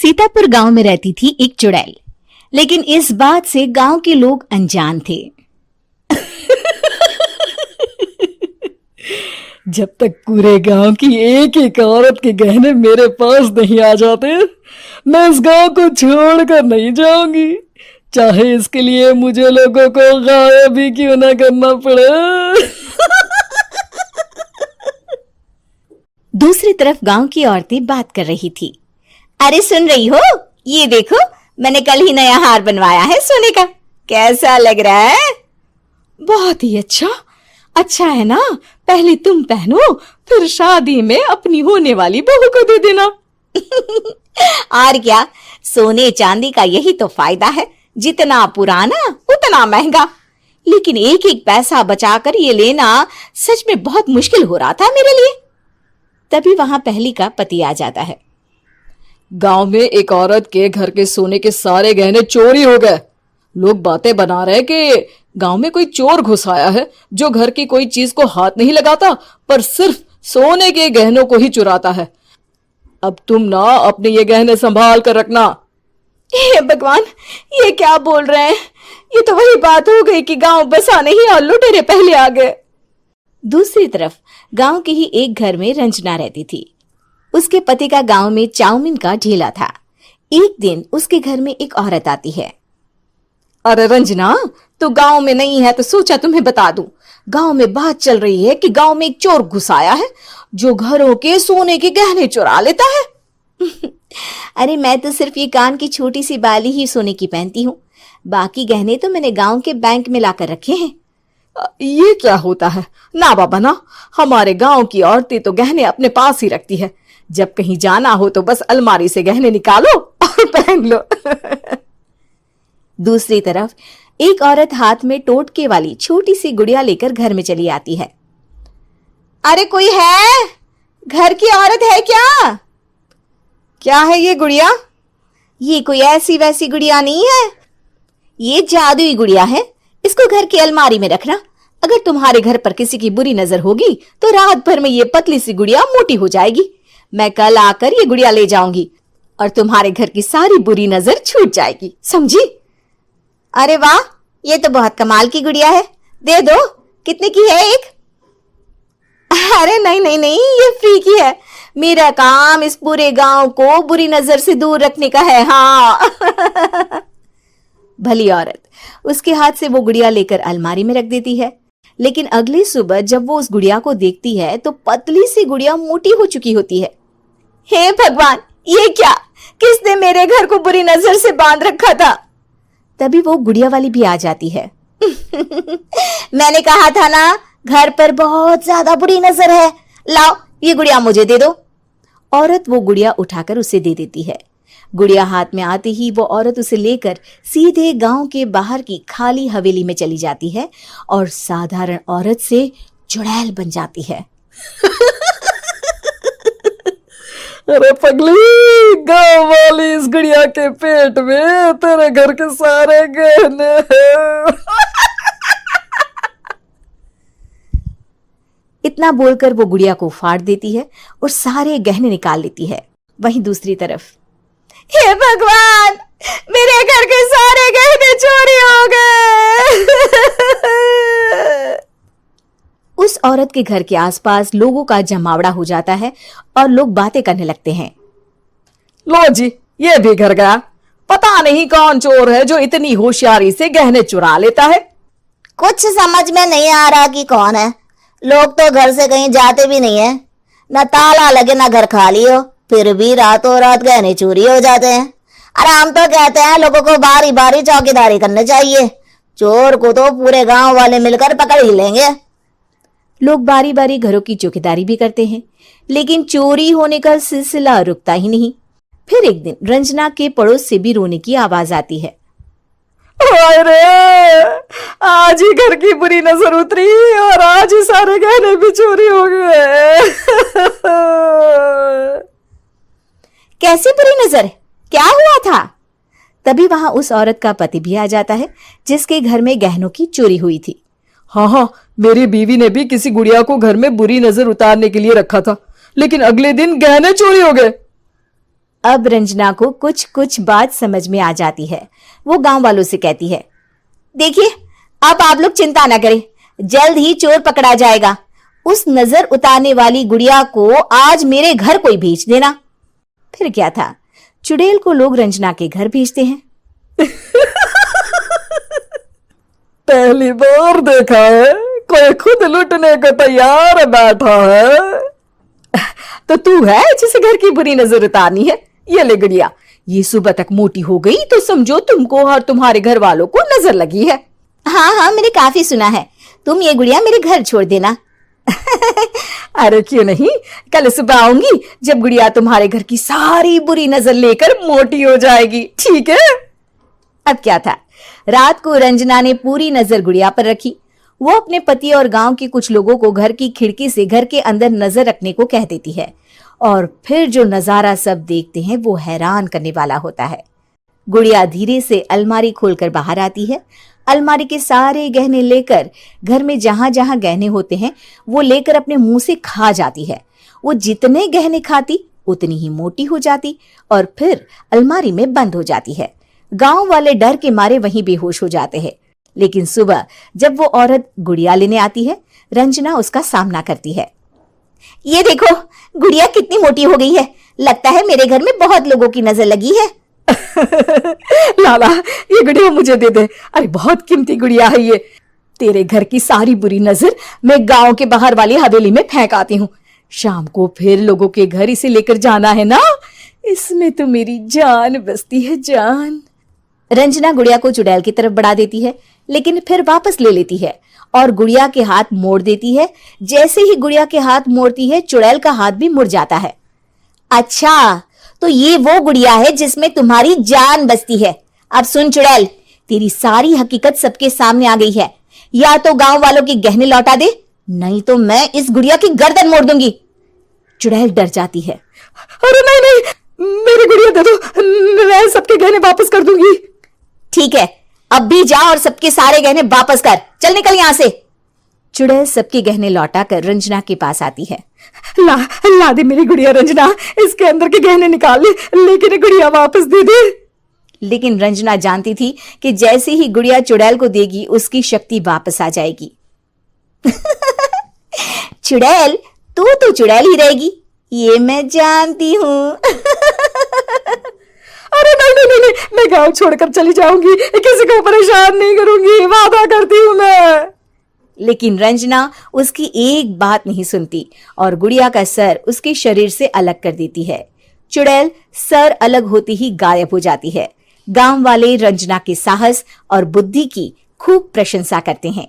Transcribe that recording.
सीतापुर गांव में रहती थी एक चुड़ैल, लेकिन इस बात से गांव के लोग अनजान थे। जब तक पूरे गांव की एक एक औरत के गहने मेरे पास नहीं आ जाते, मैं इस गांव को छोड़कर नहीं जाऊंगी, चाहे इसके लिए मुझे लोगों को गायब भी क्यों ना करना पड़े। दूसरी तरफ गांव की औरतें बात कर रही थी। अरे सुन रही हो, ये देखो, मैंने कल ही नया हार बनवाया है सोने का, कैसा लग रहा है? बहुत ही अच्छा है ना। पहले तुम पहनो, फिर शादी में अपनी होने वाली बहू को दे देना। और क्या, सोने चांदी का यही तो फायदा है, जितना पुराना उतना महंगा। लेकिन एक एक पैसा बचाकर ये लेना सच में बहुत मुश्किल हो रहा था मेरे लिए। तभी वहां पहली का पति आ जाता है। गांव में एक औरत के घर के सोने के सारे गहने चोरी हो गए। लोग बातें बना रहे कि गांव में कोई चोर घुस आया है जो घर की कोई चीज को हाथ नहीं लगाता, पर सिर्फ सोने के गहनों को ही चुराता है। अब तुम ना अपने ये गहने संभाल कर रखना। हे भगवान, ये क्या बोल रहे हैं? ये तो वही बात हो गई कि गांव बसा नहीं और लुटेरे पहले आ गए। दूसरी तरफ गांव के ही एक घर में रंजना रहती थी। उसके पति का गांव में चाउमीन का ठेला था। एक दिन उसके घर में एक औरत आती है। अरे रंजना, तो गांव में नहीं है तो सोचा तुम्हें बता दूं। गांव में बात चल रही है कि गांव में एक चोर घुस आया है जो घरों के सोने के गहने चुरा लेता है। अरे मैं तो सिर्फ ये कान की छोटी सी बाली ही सोने की पहनती हूँ, बाकी गहने तो मैंने गांव के बैंक में लाकर रखे हैं। ये क्या होता है? ना बाबा ना, हमारे गांव की औरतें तो गहने अपने पास ही रखती है। जब कहीं जाना हो तो बस अलमारी से गहने निकालो और पहन लो। दूसरी तरफ एक औरत हाथ में टोटके वाली छोटी सी गुड़िया लेकर घर में चली आती है। अरे कोई है? घर की औरत है क्या? क्या है ये गुड़िया? ये कोई ऐसी वैसी गुड़िया नहीं है, ये जादुई गुड़िया है। इसको घर की अलमारी में रखना। अगर तुम्हारे घर पर किसी की बुरी नजर होगी तो रात भर में ये पतली सी गुड़िया मोटी हो जाएगी। मैं कल आकर ये गुड़िया ले जाऊंगी और तुम्हारे घर की सारी बुरी नजर छूट जाएगी, समझी? अरे वाह, ये तो बहुत कमाल की गुड़िया है, दे दो। कितने की है एक? अरे नहीं नहीं नहीं, ये फ्री की है। मेरा काम इस पूरे गांव को बुरी नजर से दूर रखने का है। हाँ। भली औरत उसके हाथ से वो गुड़िया लेकर अलमारी में रख देती है। लेकिन अगली सुबह जब वो उस गुड़िया को देखती है तो पतली सी गुड़िया मोटी हो चुकी होती है। हे भगवान, ये क्या? किसने मेरे घर को बुरी नजर से बांध रखा था? तभी वो गुड़िया वाली भी आ जाती है। मैंने कहा था ना, घर पर बहुत ज्यादा बुरी नजर है, लाओ ये गुड़िया मुझे दे दो। औरत वो गुड़िया उठाकर उसे दे देती है। गुड़िया हाथ में आते ही वो औरत उसे लेकर सीधे गांव के बाहर की खाली हवेली में चली जाती है और साधारण औरत से चुड़ैल बन जाती है। अरे पगली, गांव वाली इस गुड़िया के पेट में तेरे घर के सारे गहने हैं। इतना बोलकर वो गुड़िया को फाड़ देती है और सारे गहने निकाल लेती है। वहीं दूसरी तरफ, हे भगवान, मेरे घर के सारे गहने चोरी हो गए। उस औरत के घर के आसपास लोगों का जमावड़ा हो जाता है और लोग बातें करने लगते हैं। लो जी, ये भी घर गया। पता नहीं कौन चोर है जो इतनी होशियारी से गहने चुरा लेता है। कुछ समझ में नहीं आ रहा कि कौन है। लोग तो घर से कहीं जाते भी नहीं है, न ताला लगे न घर खाली हो, फिर भी रातों रात गहने चोरी हो जाते हैं। अरे हम तो कहते हैं लोगों को बारी बारी चौकीदारी करनी चाहिए, चोर को तो पूरे गांव वाले मिलकर पकड़ ही लेंगे। लोग बारी बारी घरों की चौकीदारी भी करते हैं, लेकिन चोरी होने का सिलसिला रुकता ही नहीं। फिर एक दिन रंजना के पड़ोस से भी रोने की आवाज आती है। अरे आज ही घर की बुरी नजर उतरी और आज ही सारे गहने भी चोरी हो गए। कैसी बुरी नजर? क्या हुआ था? तभी वहां उस औरत का पति भी आ जाता है जिसके घर में गहनों की चोरी हुई थी। हाँ, मेरी बीवी ने भी किसी गुड़िया को घर में बुरी नजर उतारने के लिए रखा था, लेकिन अगले दिन गहने चोरी हो गए। अब रंजना को कुछ कुछ बात समझ में आ जाती है। वो गांव वालों से कहती है, देखिए अब आप लोग चिंता ना करें, जल्द ही चोर पकड़ा जाएगा। उस नजर उतारने वाली गुड़िया को आज मेरे घर कोई भेज देना। फिर क्या था, चुड़ैल को लोग रंजना के घर भेजते हैं। पहली बार देखा है कोई खुद लुटने को तैयार बैठा है। तो तू है जिसे घर की बुरी नजर उतारनी है? ये ले गुड़िया, ये सुबह तक मोटी हो गई तो समझो तुमको और तुम्हारे घर वालों को नजर लगी है। हाँ हाँ, मैंने काफी सुना है। तुम ये गुड़िया मेरे घर छोड़ देना। अरे क्यों नहीं, कल सुबह आऊंगी जब गुड़िया तुम्हारे घर की सारी बुरी नजर लेकर मोटी हो जाएगी, ठीक है? अब क्या था, रात को रंजना ने पूरी नजर गुड़िया पर रखी। वो अपने पति और गांव के कुछ लोगों को घर की खिड़की से घर के अंदर नजर रखने को कह देती है, और फिर जो नजारा सब देखते हैं वो हैरान करने वाला होता है। गुड़िया धीरे से अलमारी खोलकर बाहर आती है। अलमारी के सारे गहने लेकर घर में जहां जहां गहने होते हैं वो लेकर अपने मुंह से खा जाती है। वो जितने गहने खाती उतनी ही मोटी हो जाती और फिर अलमारी में बंद हो जाती है। गांव वाले डर के मारे वहीं बेहोश हो जाते हैं। लेकिन सुबह जब वो औरत गुड़िया लेने आती है, रंजना उसका सामना करती है। ये देखो गुड़िया कितनी मोटी हो गई है, लगता है मेरे घर में बहुत लोगों की नजर लगी है। लाला ये गुड़िया मुझे दे दे, अरे बहुत कीमती गुड़िया है ये। तेरे घर की सारी बुरी नजर मैं गांव के बाहर वाली हवेली में फेंक आती हूँ। शाम को फिर लोगों के घर इसे लेकर जाना है ना, इसमें तो मेरी जान बसती है, जान। रंजना गुड़िया को चुड़ैल की तरफ बढ़ा देती है, लेकिन फिर वापस ले लेती है और गुड़िया के हाथ मोड़ देती है। जैसे ही गुड़िया के हाथ मोड़ती है, चुड़ैल का हाथ भी मुड़ जाता है। अच्छा, तो ये वो गुड़िया है जिसमें तुम्हारी जान बसती है। अब सुन चुड़ैल, तेरी सारी हकीकत सबके सामने आ गई है। या तो गांव वालों के गहने लौटा दे, नहीं तो मैं इस गुड़िया की गर्दन मोड़ दूंगी। चुड़ैल डर जाती है। अरे नहीं नहीं, मेरी गुड़िया दे दो, मैं सबके गहने वापस कर दूंगी। ठीक है, अब भी जा और सबके सारे गहने वापस कर। चल निकल यहां से। चुड़ैल सबके गहने लौटाकर रंजना के पास आती है। ला दे मेरी गुड़िया रंजना, इसके अंदर के गहने निकाल ले, लेकिन ये गुड़िया वापस दे दे। लेकिन रंजना जानती थी कि जैसे ही गुड़िया चुड़ैल को देगी उसकी शक्ति वापस आ जाएगी। चुड़ैल, तू तो चुड़ैल ही रहेगी, ये मैं जानती हूँ। अरे नहीं नहीं नहीं, मैं गांव छोड़कर चली जाऊंगी, किसी को परेशान नहीं करूंगी, वादा करती हूँ मैं। लेकिन रंजना उसकी एक बात नहीं सुनती और गुड़िया का सर उसके शरीर से अलग कर देती है। चुड़ैल सर अलग होती ही गायब हो जाती है। गांव वाले रंजना के साहस और बुद्धि की खूब प्रशंसा करते हैं।